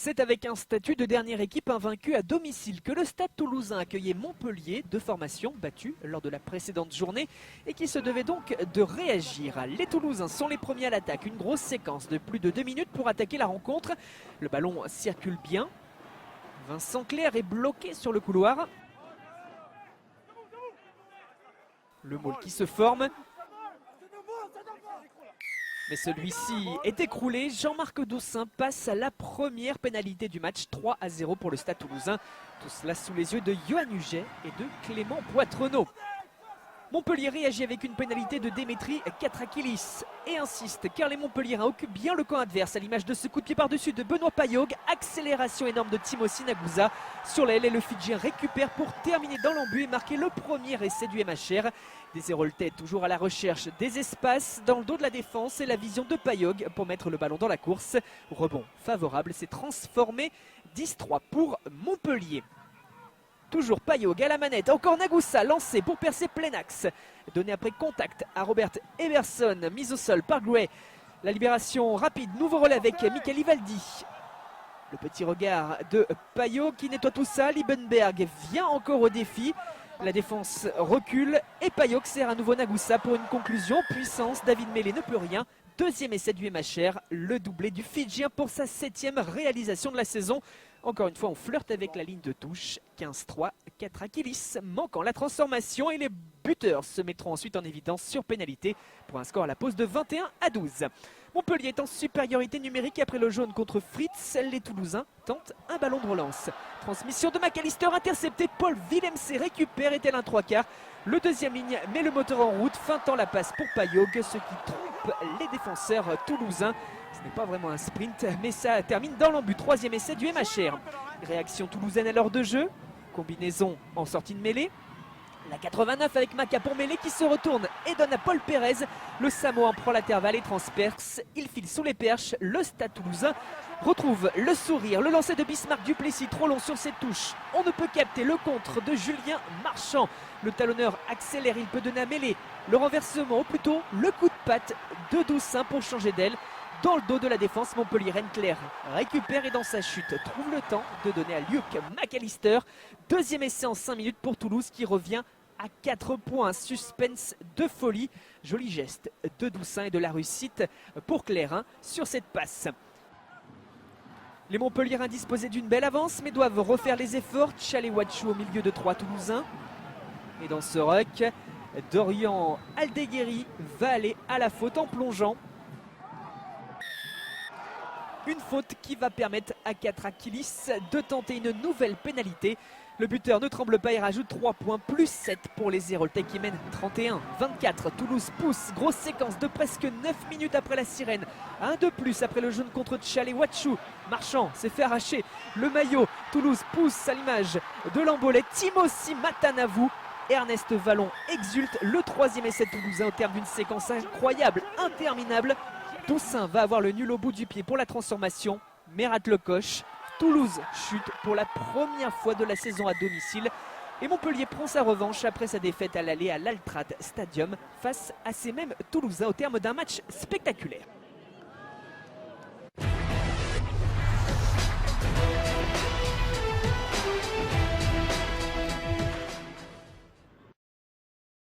C'est avec un statut de dernière équipe invaincue à domicile que le Stade Toulousain accueillait Montpellier, deux formations battues lors de la précédente journée et qui se devaient donc de réagir. Les Toulousains sont les premiers à l'attaque, une grosse séquence de plus de 2 minutes pour attaquer la rencontre. Le ballon circule bien. Vincent Clerc est bloqué sur le couloir. Le maul qui se forme. Mais celui-ci est écroulé. Jean-Marc Doussin passe à la première pénalité du match, 3-0 pour le Stade Toulousain. Tout cela sous les yeux de Johan Huget et de Clément Poitrenaud. Montpellier réagit avec une pénalité de Démétri Katrakilis et insiste car les Montpelliérains occupent bien le camp adverse à l'image de ce coup de pied par-dessus de Benoît Payog. Accélération énorme de Timothy Nagusa sur l'aile et le Fidjien récupère pour terminer dans l'embut et marquer le premier essai du MHR. Des Héroltais toujours à la recherche des espaces dans le dos de la défense et la vision de Payog pour mettre le ballon dans la course. Rebond favorable, c'est transformé 10-3 pour Montpellier. Toujours Payog à la manette, encore Nagusa lancé pour percer plein axe. Donné après contact à Robert Everson, mise au sol par Gray. La libération rapide, nouveau relais avec Michael Ivaldi. Le petit regard de Payog qui nettoie tout ça. Liebenberg vient encore au défi. La défense recule et Payog sert à nouveau Nagusa pour une conclusion. Puissance, David Mélé ne peut rien. Deuxième essai du MHR, le doublé du Fidjien pour sa 7e réalisation de la saison. Encore une fois, on flirte avec la ligne de touche. 15-3, Katrakilis manquant la transformation et les buteurs se mettront ensuite en évidence sur pénalité pour un score à la pause de 21-12. Montpellier est en supériorité numérique après le jaune contre Fritz. Les Toulousains tentent un ballon de relance. Transmission de McAllister intercepté. Paul Villemc récupère et tel un 3/4. Le deuxième ligne met le moteur en route, feintant la passe pour Payog, ce qui trompe les défenseurs toulousains. Ce n'est pas vraiment un sprint, mais ça termine dans l'embut. Troisième essai du MHR. Réaction toulousaine à l'heure de jeu. Combinaison en sortie de mêlée. La 89 avec Maca pour mêlée qui se retourne et donne à Paul Pérez. Le Samoan prend l'intervalle et transperce. Il file sous les perches. Le Stade Toulousain retrouve le sourire. Le lancer de Bismarck Duplessis trop long sur cette touche. On ne peut capter le contre de Julien Marchand. Le talonneur accélère, il peut donner à mêlée. Le renversement, ou plutôt le coup de patte de Doussin pour changer d'aile. Dans le dos de la défense, Montpellier Clerc récupère et dans sa chute trouve le temps de donner à Luc McAllister. Deuxième essai en 5 minutes pour Toulouse qui revient à 4 points. Suspense de folie. Joli geste de Doussin et de la réussite pour Clerc sur cette passe. Les Montpelliérains disposaient d'une belle avance mais doivent refaire les efforts. Tchalé-Watchou au milieu de 3 Toulousains. Et dans ce ruck, Dorian Aldeguerri va aller à la faute en plongeant. Une faute qui va permettre à Katrakilis de tenter une nouvelle pénalité. Le buteur ne tremble pas et rajoute 3 points, plus 7 pour les Héroltais qui mènent 31-24. Toulouse pousse, grosse séquence de presque 9 minutes après la sirène. Un de plus après le jaune contre Tchalé-Watchou. Marchand s'est fait arracher le maillot. Toulouse pousse à l'image de l'embolé. Timothy Matanavou. Ernest Vallon exulte. Le troisième essai toulousain au terme d'une séquence incroyable, interminable. Doussin va avoir le nul au bout du pied pour la transformation, mais rate le coche. Toulouse chute pour la première fois de la saison à domicile. Et Montpellier prend sa revanche après sa défaite à l'aller à l'Altrad Stadium face à ces mêmes Toulousains au terme d'un match spectaculaire.